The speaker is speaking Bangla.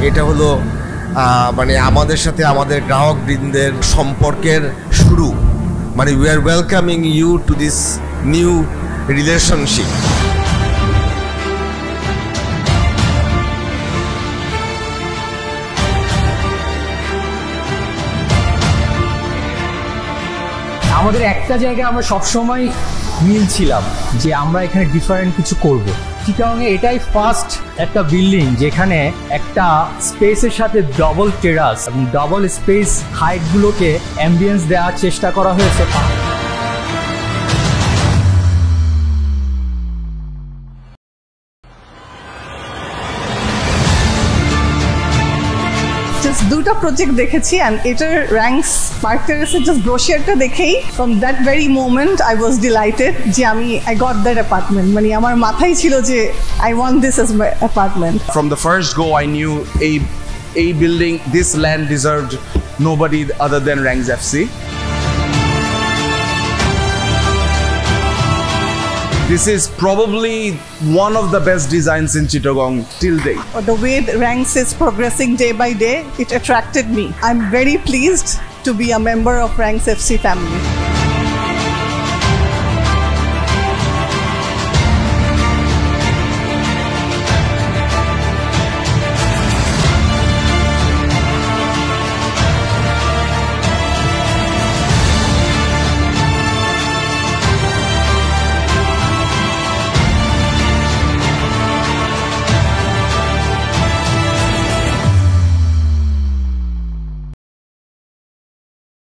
এটা হলো মানে আমাদের সাথে আমাদের গ্রাহকবৃন্দের সম্পর্কের শুরু। মানে we are welcoming you to this new relationship. আমাদের একটা জায়গায় আমরা সবসময় মিল ছিলাম যে আমরা এখানে ডিফারেন্ট কিছু করব। চিটাগংয়ে এটাই ফার্স্ট একটা বিল্ডিং যেখানে একটা স্পেসের সাথে ডবল টেরাস এবং ডবল স্পেস হাইটগুলোকে অ্যাম্বিয়েন্স দেওয়ার চেষ্টা করা হয়েছে। জাস্ট দুটো প্রজেক্ট দেখেছি অ্যান্ড এটার র্যাঙ্কস পার্ক টেরেসের জাস্ট ব্রোশিয়ারটা দেখেই from that very moment I was delighted যে আই গট দ্যাট অ্যাপার্টমেন্ট। মানে আমার মাথায় ছিল যে I want this as my apartment. From the first go I knew a building, this land deserved nobody other than Ranks FC. This is probably one of the best designs in Chittagong till date. The way Ranks is progressing day by day, it attracted me. I'm very pleased to be a member of Ranks FC family.